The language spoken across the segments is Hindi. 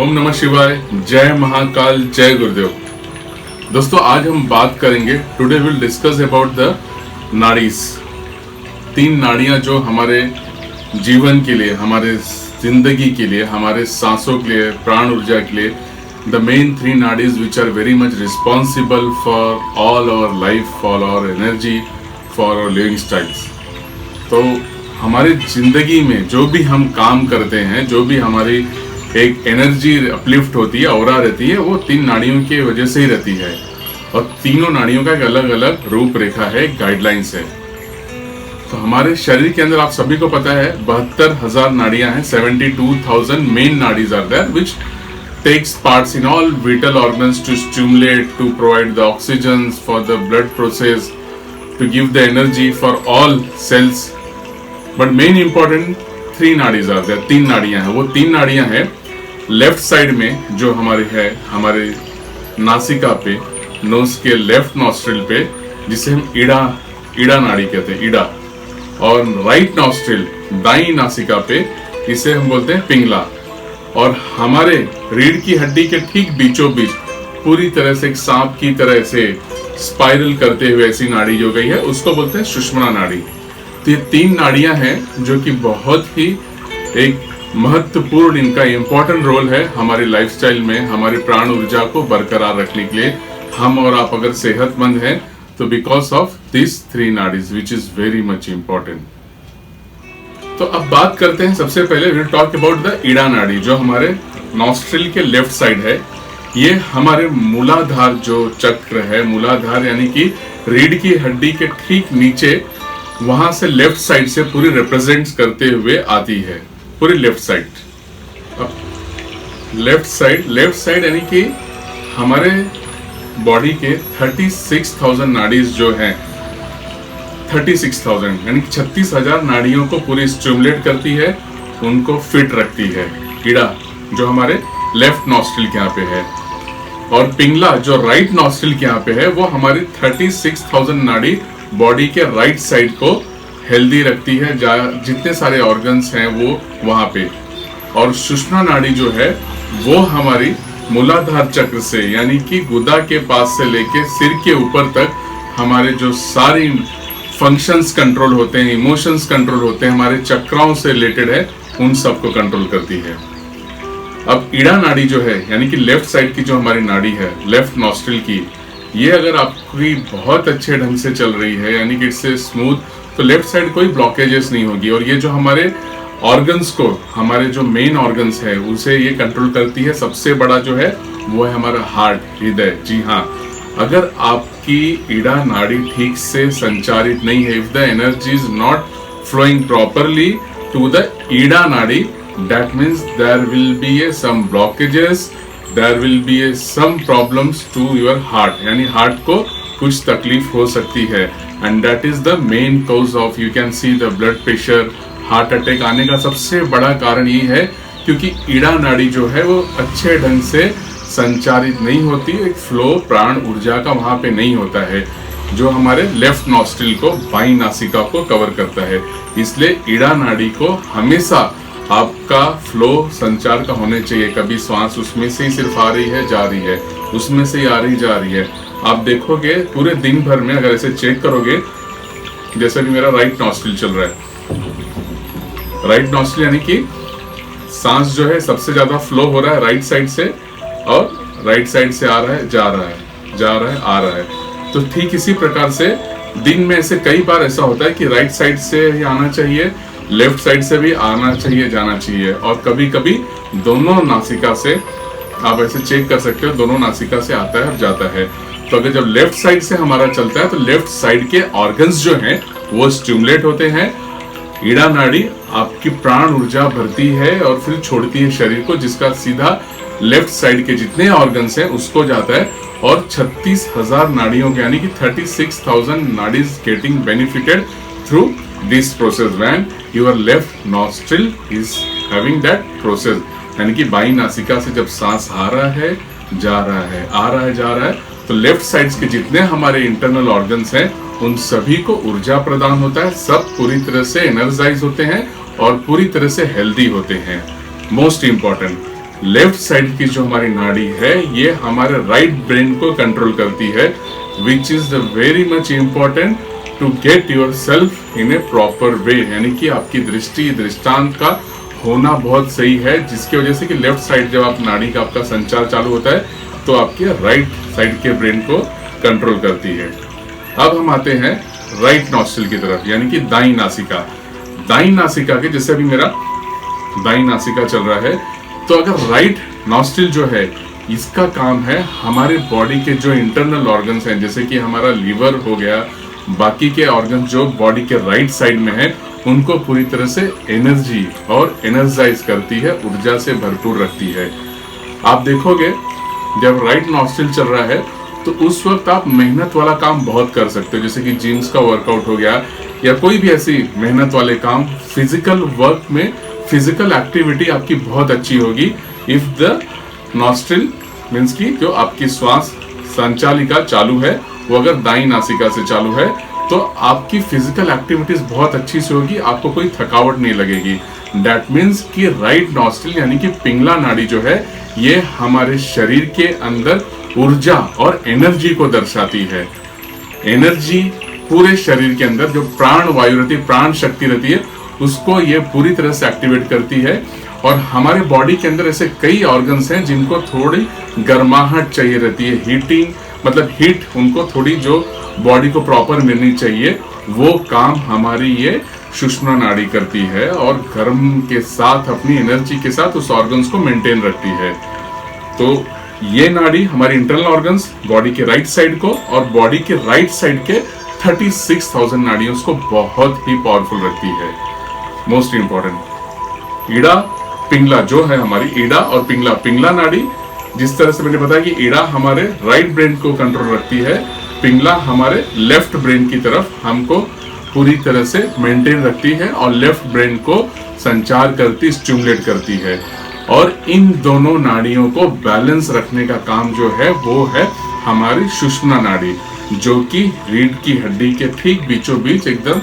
ओम नमः शिवाय, जय महाकाल, जय गुरुदेव। दोस्तों आज हम बात करेंगे, today will discuss about the nadis. 3 नाड़ियां जो हमारे जीवन के लिए, हमारे जिंदगी के लिए, हमारे सांसों के लिए, प्राण ऊर्जा के लिए, the main 3 nadis which are very much responsible for all our life, for our energy, for our living styles. तो हमारी जिंदगी में जो भी हम काम करते हैं, जो भी हमारी एक एनर्जी अपलिफ्ट होती है, ऑरा रहती है, वो 3 नाड़ियों की वजह से ही रहती है। और तीनों नाड़ियों का एक अलग अलग रूपरेखा है, गाइडलाइंस है। तो हमारे शरीर के अंदर आप सभी को पता है 72,000 नाड़ियां हैं। 72,000 main nadis are there which takes parts in all vital organs to stimulate, to provide the oxygen for the blood process, to give the energy for all cells. But main important 3 nadis are there, 3 नाड़ियां हैं। वो 3 नाड़ियां हैं लेफ्ट साइड में जो हमारे है, हमारे नासिका पे, नोज के लेफ्ट नॉस्ट्रिल पे, जिसे हम ईड़ा नाड़ी कहते हैं, ईड़ा। और राइट नॉस्ट्रिल, दाई नासिका पे, इसे हम बोलते हैं पिंगला। और हमारे रीढ़ की हड्डी के ठीक बीचों बीच पूरी तरह से एक सांप की तरह से स्पाइरल करते हुए ऐसी नाड़ी जो गई है, उसको बोलते हैं सुषुम्ना नाड़ी। तो ये 3 नाड़ियां हैं जो कि बहुत ही एक महत्वपूर्ण, इनका इंपॉर्टेंट रोल है हमारी लाइफस्टाइल में, हमारी प्राण ऊर्जा को बरकरार रखने के लिए। हम और आप अगर सेहतमंद हैं तो because of this 3 nadis which is very much important. तो अब बात करते हैं, सबसे पहले will talk about the Ida नाड़ी जो हमारे नॉस्ट्रिल के लेफ्ट साइड है। ये हमारे मूलाधार जो चक्र है, मूलाधार यानी कि रीढ़ की हड्डी के ठीक नीचे, वहां से लेफ्ट साइड से पूरी रिप्रेजेंट करते हुए आती है, पूरी लेफ्ट साइड। लेफ्ट साइड यानी कि हमारे बॉडी के 36,000 नाड़ीज जो हैं, 36,000 यानी कि 36,000 नाड़ियों को पूरी स्टिमुलेट करती है, उनको फिट रखती है। ईड़ा जो हमारे लेफ्ट नॉस्ट्रिल के यहाँ पे है, और पिंगला जो राइट नॉस्ट्रिल के यहाँ पे है, वो हमारी 36,000 नाड़ी बॉडी के राइट साइड को हेल्दी रखती है, जितने सारे ऑर्गन्स हैं वो वहां पे। और सुषुम्ना नाड़ी जो है वो हमारी मूलाधार चक्र से, यानी कि गुदा के पास से लेके सिर के ऊपर तक हमारे जो सारी फंक्शंस कंट्रोल होते हैं, इमोशंस कंट्रोल होते हैं, हमारे चक्राओं से रिलेटेड है, उन सबको कंट्रोल करती है। अब ईड़ा नाड़ी जो है, यानी कि लेफ्ट साइड की जो हमारी नाड़ी है, लेफ्ट नॉस्ट्रिल की, ये अगर आपकी बहुत अच्छे ढंग से चल रही है, यानी कि इससे स्मूथ, तो लेफ्ट साइड कोई ब्लॉकेजेस नहीं होगी। और ये जो हमारे ऑर्गन्स को, हमारे जो मेन ऑर्गन्स है, उसे ये कंट्रोल करती है। सबसे बड़ा जो है वो है हमारा हार्ट, हृदय। जी हाँ, अगर आपकी ईड़ा नाड़ी ठीक से संचारित नहीं है, if the energy is not flowing properly to the Ida nadi, that means there will be some blockages, there will be some problems to your heart, यानी हार्ट को कुछ तकलीफ हो सकती है। and that is the main cause of, you can see the blood pressure, heart attack आने का सबसे बड़ा कारण ये है क्योंकि ईड़ा नाड़ी जो है वो अच्छे ढंग से संचारित नहीं होती, एक फ्लो प्राण ऊर्जा का वहां पे नहीं होता है, जो हमारे लेफ्ट नॉस्ट्रिल को, बाई नासिका को कवर करता है। इसलिए ईड़ा नाड़ी को हमेशा आपका फ्लो संचार का होने चाहिए। कभी श्वास उसमें से ही सिर्फ आ रही है, जा रही है, उसमें से ही आ रही, जा रही है। आप देखोगे पूरे दिन भर में अगर ऐसे चेक करोगे, जैसे कि मेरा राइट नॉस्ट्रिल चल रहा है, राइट नॉस्ट्रिल यानी कि सांस जो है सबसे ज्यादा फ्लो हो रहा है राइट साइड से, और राइट साइड से आ रहा है, जा रहा है, जा रहा है, आ रहा है। तो ठीक इसी प्रकार से दिन में ऐसे कई बार ऐसा होता है कि राइट साइड से ही आना चाहिए, लेफ्ट साइड से भी आना चाहिए, जाना चाहिए, और कभी कभी दोनों नासिका से, आप ऐसे चेक कर सकते हो, दोनों नासिका से आता है और जाता है। तो अगर जब लेफ्ट साइड से हमारा चलता है तो लेफ्ट साइड के ऑर्गन्स जो हैं वो स्टिमुलेट होते हैं। ईड़ा नाड़ी आपकी प्राण ऊर्जा भरती है और फिर छोड़ती है शरीर को, जिसका सीधा लेफ्ट साइड के जितने ऑर्गन्स हैं उसको जाता है। और 36,000 नाड़ियों के, यानी कि 36,000 nadis getting benefited through this process when your left nostril is having that process, यानी कि बाई नासिका से जब सांस आ रहा है, जा रहा है, आ रहा है, जा रहा है, तो लेफ्ट साइड्स के जितने हमारे इंटरनल ऑर्गन्स हैं उन सभी को ऊर्जा प्रदान होता है, सब पूरी तरह से एनर्जाइज होते हैं और पूरी तरह से हेल्दी होते हैं। मोस्ट इंपॉर्टेंट लेफ्ट साइड की जो हमारी नाड़ी है ये हमारे राइट ब्रेन को कंट्रोल करती है, which is the very much important to get yourself in a proper way. यानी कि आपकी दृष्टि दृष्टांत का होना बहुत सही है, जिसकी वजह से कि लेफ्ट साइड जब आप नाड़ी का आपका संचार चालू होता है तो आपके राइट साइड के ब्रेन को कंट्रोल करती है। अब हम आते हैं राइट नॉस्ट्रिल की तरफ, यानी कि दाई नासिका। दाई नासिका के जैसे अभी मेरा दाई नासिका चल रहा है, तो अगर राइट नॉस्ट्रिल जो है इसका काम है हमारे बॉडी के जो इंटरनल ऑर्गन्स हैं, जैसे कि हमारा लीवर हो गया, बाकी के ऑर्गन जो बॉडी के राइट साइड में है उनको पूरी तरह से एनर्जी और एनर्जाइज करती है, ऊर्जा से भरपूर रखती है। आप देखोगे जब राइट नॉस्ट्रिल चल रहा है तो उस वक्त आप मेहनत वाला काम बहुत कर सकते हो, जैसे कि जिम्स का वर्कआउट हो गया या कोई भी ऐसी मेहनत वाले काम, फिजिकल वर्क में फिजिकल एक्टिविटी आपकी बहुत अच्छी होगी इफ द नॉस्ट्रिल मीन्स की जो आपकी श्वास संचालिका चालू है वो अगर दाई नासिका से चालू है तो आपकी फिजिकल एक्टिविटीज बहुत अच्छी से होगी, आपको कोई थकावट नहीं लगेगी। दैट मीन्स कि राइट नॉस्ट्रिल यानी कि पिंगला नाड़ी जो है ये हमारे शरीर के अंदर ऊर्जा और एनर्जी को दर्शाती है। एनर्जी पूरे शरीर के अंदर जो प्राण वायु रहती है, प्राण शक्ति रहती है, उसको ये पूरी तरह से एक्टिवेट करती है। और हमारे बॉडी के अंदर ऐसे कई ऑर्गन्स हैं जिनको थोड़ी गर्माहट चाहिए रहती है, हीटिंग मतलब हीट उनको थोड़ी जो बॉडी को प्रॉपर मिलनी चाहिए, वो काम हमारी ये सुषुम्ना नाड़ी करती है और गर्म के साथ अपनी एनर्जी के साथ उस ऑर्गन्स को मेंटेन रखती है। तो ये नाड़ी हमारी इंटरनल ऑर्गन्स बॉडी के राइट साइड को और बॉडी के राइट साइड के 36,000 नाड़ियों को बहुत ही पावरफुल रखती है। मोस्ट इंपॉर्टेंट ईड़ा पिंगला जो है हमारी ईड़ा और पिंगला, पिंगला नाड़ी जिस तरह से मैंने बताया कि ईड़ा हमारे राइट ब्रेन को कंट्रोल रखती है, पिंगला हमारे लेफ्ट ब्रेन की तरफ हमको पूरी तरह से मेंटेन रखती है और लेफ्ट ब्रेन को संचार करती, स्टिमुलेट करती है। और इन दोनों नाड़ियों को बैलेंस रखने का काम जो है वो है हमारी सुषुम्ना नाड़ी, जो कि रीढ़ की हड्डी के ठीक बीचों बीच एकदम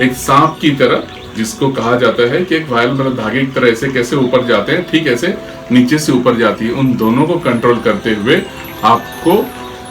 एक सांप की तरह, जिसको कहा जाता है कि एक वायल मतलब धागे की तरह ऐसे कैसे ऊपर जाते हैं, ठीक ऐसे नीचे से ऊपर जाती है। उन दोनों को कंट्रोल करते हुए आपको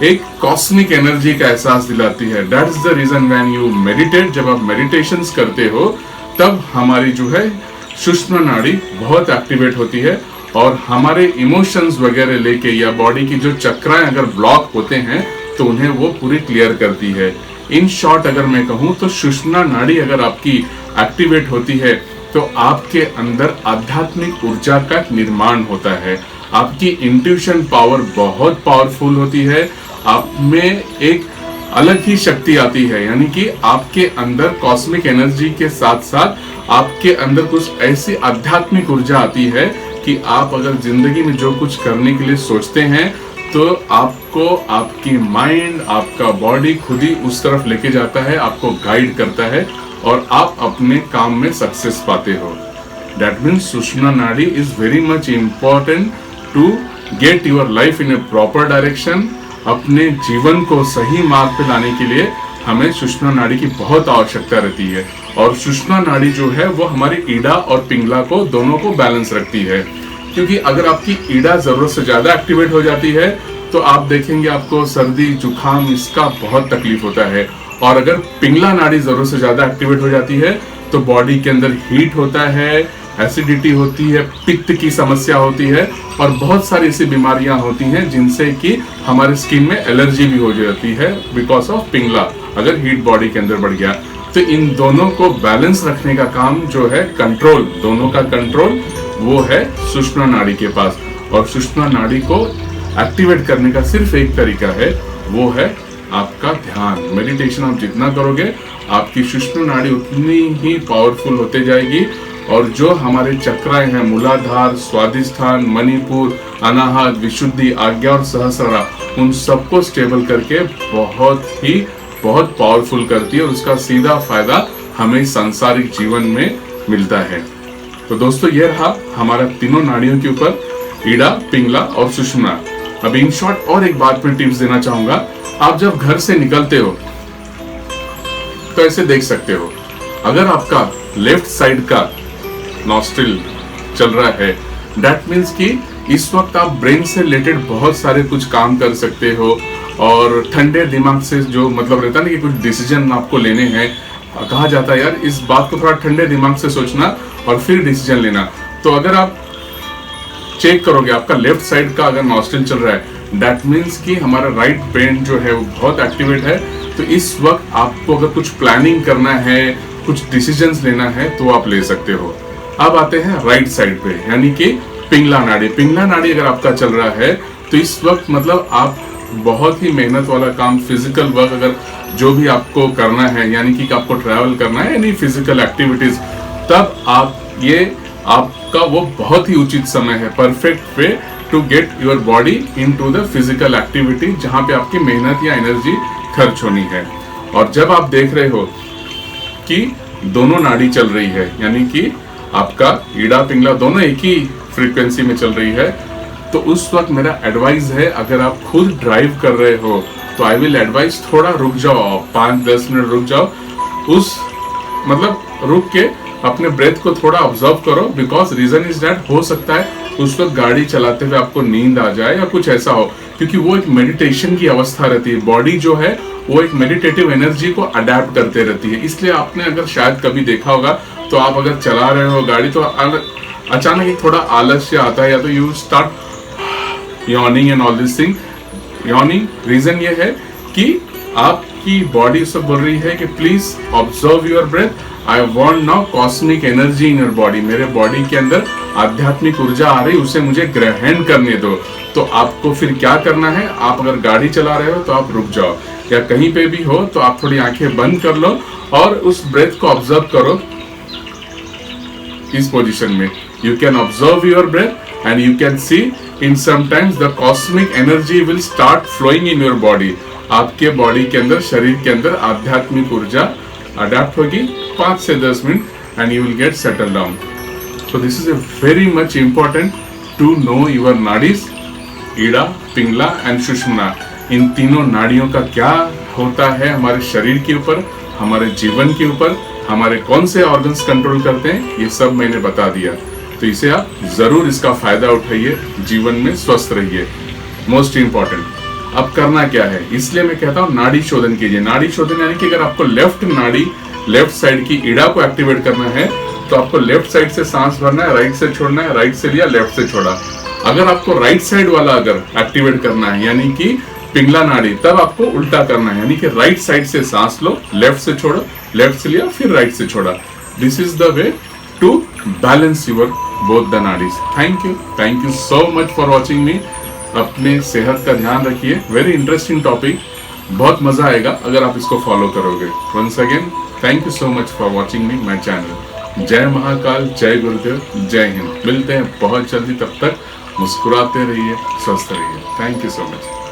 एक कॉस्मिक एनर्जी का एहसास दिलाती है। That is the reason when you meditate, जब आप मेडिटेशंस करते हो तब हमारी जो है सुषुम्ना नाड़ी बहुत एक्टिवेट होती है और हमारे इमोशंस वगैरह लेके या बॉडी की जो चक्राएं अगर ब्लॉक होते हैं तो उन्हें वो पूरी क्लियर करती है। इन शॉर्ट अगर मैं कहूँ तो सुषुम्ना नाड़ी अगर आपकी एक्टिवेट होती है तो आपके अंदर आध्यात्मिक ऊर्जा का निर्माण होता है, आपकी इंट्यूशन पावर बहुत पावरफुल होती है, आप में एक अलग ही शक्ति आती है। यानी कि आपके अंदर कॉस्मिक एनर्जी के साथ साथ आपके अंदर कुछ ऐसी आध्यात्मिक ऊर्जा आती है कि आप अगर जिंदगी में जो कुछ करने के लिए सोचते हैं तो आपको आपकी माइंड, आपका बॉडी खुद ही उस तरफ लेके जाता है, आपको गाइड करता है और आप अपने काम में सक्सेस पाते हो। That means Sushumna nadi is very much important to get your life in a proper direction. अपने जीवन को सही मार्ग पे लाने के लिए हमें सुषुम्ना नाड़ी की बहुत आवश्यकता रहती है। और सुषुम्ना नाड़ी जो है वो हमारी ईड़ा और पिंगला को दोनों को बैलेंस रखती है, क्योंकि अगर आपकी ईड़ा जरूरत से ज्यादा एक्टिवेट हो जाती है तो आप देखेंगे आपको सर्दी जुकाम इसका बहुत तकलीफ होता है। और अगर पिंगला नाड़ी जरूरत से ज्यादा एक्टिवेट हो जाती है तो बॉडी के अंदर हीट होता है, एसिडिटी होती है, पित्त की समस्या होती है और बहुत सारी ऐसी बीमारियां होती हैं जिनसे कि हमारे स्किन में एलर्जी भी हो जाती है बिकॉज ऑफ पिंगला, अगर हीट बॉडी के अंदर बढ़ गया। तो इन दोनों को बैलेंस रखने का काम जो है, कंट्रोल, दोनों का कंट्रोल वो है सुषुम्ना नाड़ी के पास। और सुषुम्ना नाड़ी को एक्टिवेट करने का सिर्फ एक तरीका है, वो है आपका ध्यान। मेडिटेशन आप जितना करोगे आपकी सुषुम्ना नाड़ी उतनी ही पावरफुल होते जाएगी और जो हमारे चक्राएं हैं, मूलाधार, स्वादिष्ठान, मणिपुर, अनाहत, विशुद्धि, आज्ञा और सहस्रारा, उन सबको स्टेबल करके बहुत पावरफुल करती है और उसका सीधा फायदा हमें सांसारिक जीवन में मिलता है। तो दोस्तों ये रहा हमारा तीनों नाड़ियों के ऊपर, ईड़ा, पिंगला और सुषुम्ना। अब इन शॉर्ट और एक बात में टिप्स देना चाहूंगा। आप जब घर से निकलते हो तो ऐसे देख सकते हो, अगर आपका लेफ्ट साइड का नॉस्ट्रिल चल रहा है, दैट मीन्स कि इस वक्त आप ब्रेन से रिलेटेड बहुत सारे कुछ काम कर सकते हो, और ठंडे दिमाग से जो मतलब रहता है ना कि कुछ डिसीजन आपको लेने हैं, कहा जाता है यार इस बात को थोड़ा ठंडे दिमाग से सोचना और फिर डिसीजन लेना। तो अगर आप चेक करोगे आपका लेफ्ट साइड का अगर नॉस्ट्रिल चल रहा है, दैट मीन्स कि हमारा राइट ब्रेन जो है वो बहुत एक्टिवेट है। तो इस वक्त आपको अगर कुछ प्लानिंग करना है, कुछ डिसीजंस लेना है तो आप ले सकते हो। अब आते हैं राइट साइड पे, यानी कि पिंगला नाड़ी। पिंगला नाड़ी अगर आपका चल रहा है तो इस वक्त मतलब आप बहुत ही मेहनत वाला काम, फिजिकल वर्क अगर जो भी आपको करना है, यानी कि आपको ट्रैवल करना है, यानी फिजिकल एक्टिविटीज, तब आप ये आपका वो बहुत ही उचित समय है, perfect way to get your body into the physical activity, जहां पे आपकी मेहनत या एनर्जी खर्च होनी है। और जब आप देख रहे हो कि दोनों नाड़ी चल रही है, यानी कि आपका ईड़ा पिंगला दोनों एक ही फ्रीक्वेंसी में चल रही है, तो उस वक्त मेरा एडवाइस है, अगर आप खुद ड्राइव कर रहे हो तो आई विल एडवाइस थोड़ा रुक जाओ, 5-10 मिनट रुक जाओ, उस मतलब रुक के अपने ब्रेथ को थोड़ा ऑब्जर्व करो। बिकॉज रीजन इज दैट हो सकता है उस वक्त गाड़ी चलाते हुए आपको नींद आ जाए या कुछ ऐसा हो, क्योंकि वो एक मेडिटेशन की अवस्था रहती है। बॉडी जो है वो एक मेडिटेटिव एनर्जी को अडेप्ट करते रहती है। इसलिए आपने अगर शायद कभी देखा होगा, तो आप अगर चला रहे हो गाड़ी तो अचानक ही थोड़ा आलस्य आता है, या तो you start yawning and all this thing. Yawning reason ये है कि आपकी बॉडी सब बोल रही है कि please observe your breath, I want now cosmic energy in your body. मेरे बॉडी के अंदर आध्यात्मिक ऊर्जा आ रही, उसे मुझे ग्रहण करने दो। तो आपको फिर क्या करना है, आप अगर गाड़ी चला रहे हो तो आप रुक जाओ, या कहीं पे भी हो तो आप थोड़ी आंखें बंद कर लो और उस ब्रेथ को ऑब्जर्व करो। इस पोजीशन में you can observe your breath and you can see in sometimes the cosmic energy will start flowing in your body. आपके बॉडी के अंदर, शरीर के अंदर आध्यात्मिक ऊर्जा अडेप्ट होगी 5 से 10 minute and you will get settle down. So this is a very much important to know your nadis, Ida, Pingala and Sushumna. इन तीनों नाड़ियों का क्या होता है हमारे शरीर के ऊपर, हमारे जीवन के ऊपर, हमारे कौन से ऑर्गन्स कंट्रोल करते हैं, ये सब मैंने बता दिया। तो इसे आप जरूर इसका फायदा उठाइए, जीवन में स्वस्थ रहिए, मोस्ट इंपॉर्टेंट। अब करना क्या है, इसलिए मैं कहता हूँ नाड़ी शोधन कीजिए। नाड़ी शोधन यानी कि अगर आपको लेफ्ट नाड़ी, लेफ्ट साइड की ईड़ा को एक्टिवेट करना है तो आपको लेफ्ट साइड से सांस भरना है, राइट से छोड़ना है, राइट से लिया, लेफ्ट से छोड़ा। अगर आपको राइट साइड वाला अगर एक्टिवेट करना है, यानी कि पिंगला नाड़ी, तब आपको उल्टा करना है, यानी कि राइट साइड से सांस लो, लेफ्ट से छोड़ो, लेफ्ट से लिया, फिर राइट से छोड़ा। This is the way to balance your both the nadis. Thank you so much for watching me. अपने सेहत का ध्यान रखिए, वेरी इंटरेस्टिंग टॉपिक, बहुत मजा आएगा अगर आप इसको फॉलो करोगे। Once again thank you so much for watching me my channel. जय महाकाल, जय गुरुदेव, जय हिंद। मिलते हैं बहुत जल्दी, तब तक मुस्कुराते रहिए, स्वस्थ रहिए। Thank you so much.